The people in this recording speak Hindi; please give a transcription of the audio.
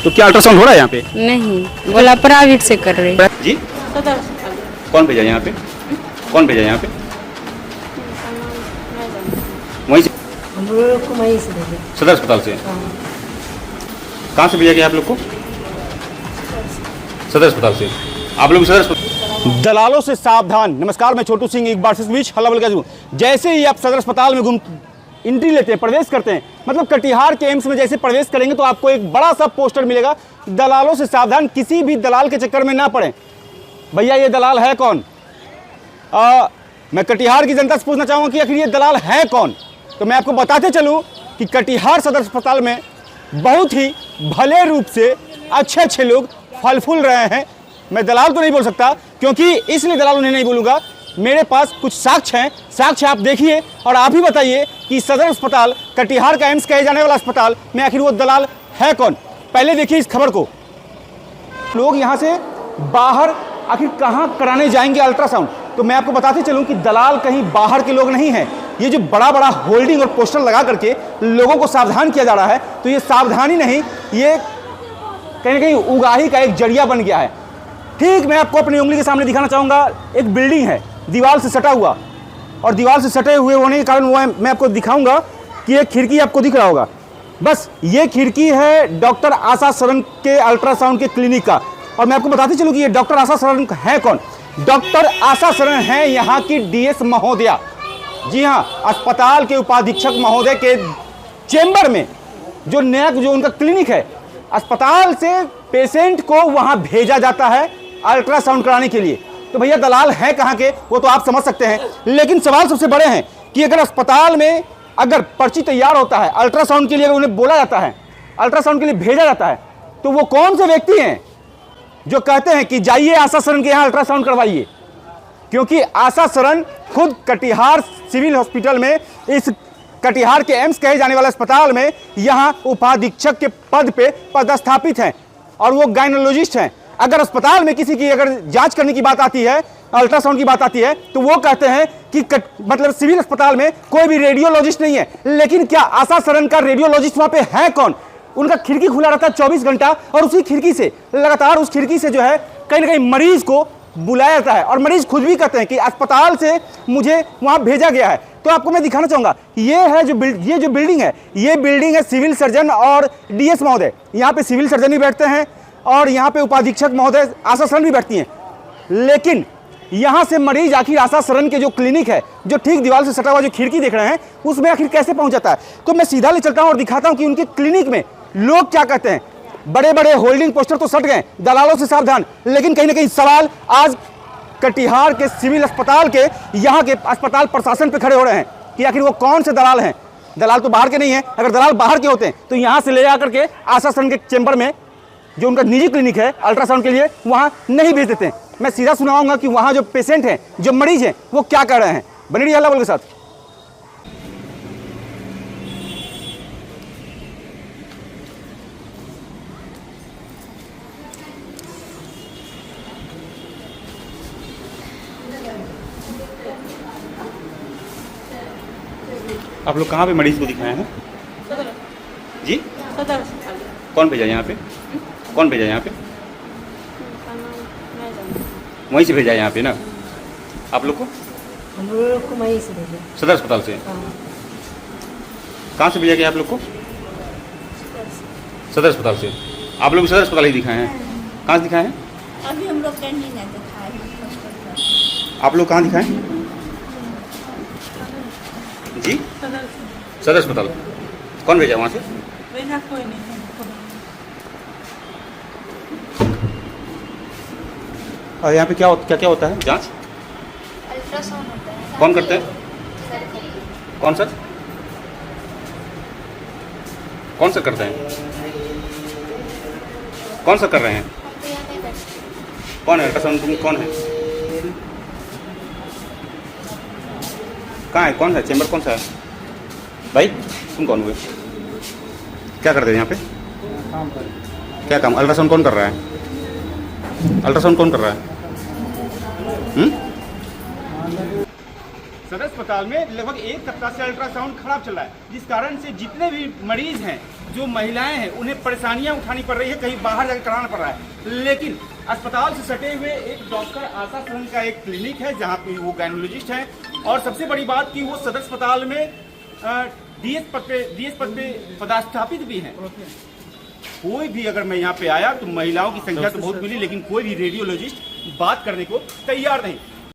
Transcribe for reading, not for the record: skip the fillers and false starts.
तो क्या अल्ट्रासाउंड हो रहा है यहाँ पे? नहीं, बोला प्राइवेट से कर रहे। जी कौन भेजा यहाँ पे? कौन भेजा यहाँ पे? वहीं से हम लोग को वहीं से भेजे। सदर अस्पताल से? कहाँ से भेजा गया आप लोग को? सदर अस्पताल से। आप लोग सदर अस्पताल। दलालों से सावधान। नमस्कार, मैं छोटू सिंह एक बार से बीच हल्ला बल्ला दूं। जैसे ही आप सदर अस्पताल में एंट्री लेते हैं, प्रवेश करते हैं, मतलब कटिहार के एम्स में जैसे प्रवेश करेंगे तो आपको एक बड़ा सा पोस्टर मिलेगा, दलालों से सावधान, किसी भी दलाल के चक्कर में ना पड़े। भैया ये दलाल है कौन? मैं कटिहार की जनता से पूछना चाहूँगा कि आखिर ये दलाल है कौन? तो मैं आपको बताते चलूँ कि कटिहार सदर अस्पताल में बहुत ही भले रूप से अच्छे लोग फल फूल रहे हैं। मैं दलाल तो नहीं बोल सकता, क्योंकि इसलिए दलाल उन्हें नहीं बोलूँगा, मेरे पास कुछ साक्ष्य हैं। साक्ष्य आप देखिए और आप ही बताइए कि सदर अस्पताल, कटिहार का एम्स कहे जाने वाला अस्पताल में आखिर वो दलाल है कौन। पहले देखिए इस खबर को। लोग यहाँ से बाहर आखिर कहाँ कराने जाएंगे अल्ट्रासाउंड? तो मैं आपको बताते चलूँ कि दलाल कहीं बाहर के लोग नहीं हैं। ये जो बड़ा बड़ा होल्डिंग और पोस्टर लगा करके लोगों को सावधान किया जा रहा है, तो ये सावधानी नहीं, ये कहीं ना कहीं उगाही का एक जरिया बन गया है। ठीक मैं आपको अपनी उंगली के सामने दिखाना चाहूँगा, एक बिल्डिंग है दीवार से सटा हुआ, और दीवार से सटे हुए होने के कारण वो मैं आपको दिखाऊंगा कि एक खिड़की आपको दिख रहा होगा। बस ये खिड़की है डॉक्टर आशा शरण के अल्ट्रासाउंड के क्लिनिक का। और मैं आपको बताते चलूँ कि ये डॉक्टर आशा शरण है कौन। डॉक्टर आशा शरण है यहाँ की डीएस महोदया। जी हाँ, अस्पताल के उपाधीक्षक महोदय के चेंबर में जो उनका क्लिनिक है, अस्पताल से पेशेंट को वहाँ भेजा जाता है अल्ट्रासाउंड कराने के लिए। तो भैया दलाल है कहाँ के, वो तो आप समझ सकते हैं। लेकिन सवाल सबसे बड़े हैं कि अगर अस्पताल में अगर पर्ची तैयार होता है अल्ट्रासाउंड के लिए, अगर उन्हें बोला जाता है, अल्ट्रासाउंड के लिए भेजा जाता है, तो वो कौन से व्यक्ति हैं जो कहते हैं कि जाइए आशा शरण के यहाँ अल्ट्रासाउंड करवाइए? क्योंकि आशा शरण खुद कटिहार सिविल हॉस्पिटल में, इस कटिहार के एम्स कहे जाने वाले अस्पताल में यहाँ उपाधीक्षक के पद पे पदस्थापित हैं, और वो गायनोलॉजिस्ट हैं। अगर अस्पताल में किसी की अगर जांच करने की बात आती है, अल्ट्रासाउंड की बात आती है, तो वो कहते हैं कि मतलब सिविल अस्पताल में कोई भी रेडियोलॉजिस्ट नहीं है। लेकिन क्या आशा शरण का रेडियोलॉजिस्ट वहां पे है कौन? उनका खिड़की खुला रहता है 24 घंटा, और उसी खिड़की से लगातार, उस खिड़की से जो है कहीं ना कहीं मरीज को बुलाया जाता है, और मरीज खुद भी कहते हैं कि अस्पताल से मुझे वहां भेजा गया है। तो आपको मैं दिखाना चाहूंगा, ये जो बिल्डिंग है, ये बिल्डिंग है सिविल सर्जन और डीएस महोदय। यहाँ पे सिविल सर्जन भी बैठते हैं और यहाँ पे उपाधीक्षक महोदय आशा शरण भी बैठती हैं। लेकिन यहाँ से मरीज आखिर आशा शरण के जो क्लिनिक है, जो ठीक दीवार से सटा हुआ जो खिड़की देख रहे हैं, उसमें आखिर कैसे पहुंच जाता है? तो मैं सीधा ले चलता हूँ और दिखाता हूँ कि उनके क्लिनिक में लोग क्या कहते हैं। बड़े बड़े होल्डिंग पोस्टर तो सट गए, दलालों से सावधान, लेकिन कहीं ना कहीं सवाल आज कटिहार के सिविल अस्पताल के, यहाँ के अस्पताल प्रशासन पे खड़े हो रहे हैं कि आखिर वो कौन से दलाल हैं। दलाल तो बाहर के नहीं है। अगर दलाल बाहर के होते हैं तो यहाँ से ले जाकर के आशा शरण के चेंबर में, जो उनका निजी क्लिनिक है अल्ट्रासाउंड के लिए, वहाँ नहीं भेज देते हैं। मैं सीधा सुनाऊंगा कि वहाँ जो पेशेंट हैं, जो मरीज हैं, वो क्या कर रहे हैं। बनी रहिए हल्ला बोल के साथ। आप लोग कहाँ पे मरीज को दिखाए हैं? जी सदर कौन भेजा यहाँ पे? कौन भेजा यहाँ पे? वहीं से भेजा यहाँ पे ना आप लोग को? हम लोग को वहीं से भेजे। सदर अस्पताल से? कहाँ से भेजा गया आप लोग को? सदर अस्पताल से। आप लोग सदर अस्पताल ही दिखाए हैं? कहाँ से दिखाए हैं? अभी हम लोग कैंटीन में दिखाए हैं। आप लोग कहाँ दिखाए? जी सदर अस्पताल। कौन भेजा वहाँ से? भेजा कोई नहीं। और यहाँ पे क्या क्या होता है? जांच अल्ट्रासाउंड होता है। कौन करते हैं? कौन सर? कौन सा करते हैं? कौन सा कर रहे हैं? कौन है अल्ट्रासाउंड? कौन है? कहाँ है? कौन है? चेंबर कौन सा है भाई? तुम कौन हुए? क्या करते हैं यहाँ पे? काम कर। क्या काम? अल्ट्रासाउंड कौन कर रहा है? अल्ट्रासाउंड कौन कर रहा है? सदर अस्पताल में लगभग एक सप्ताह से अल्ट्रासाउंड खराब चल रहा है, जिस कारण से जितने भी मरीज हैं जो महिलाएं हैं उन्हें परेशानियां उठानी पड़ रही है, कहीं बाहर जाकर कराना पड़ रहा है। लेकिन अस्पताल से सटे हुए एक डॉक्टर आशा सरन का एक क्लिनिक है जहां पे वो गायनोलॉजिस्ट हैं और सबसे बड़ी बात कि वो सदर अस्पताल में डीएस पद पे पदस्थापित भी हैं। कोई भी अगर मैं यहाँ पे आया तो महिलाओं की संख्या तो बहुत मिली, लेकिन कोई भी रेडियोलॉजिस्ट बात करने को तैयार नहीं।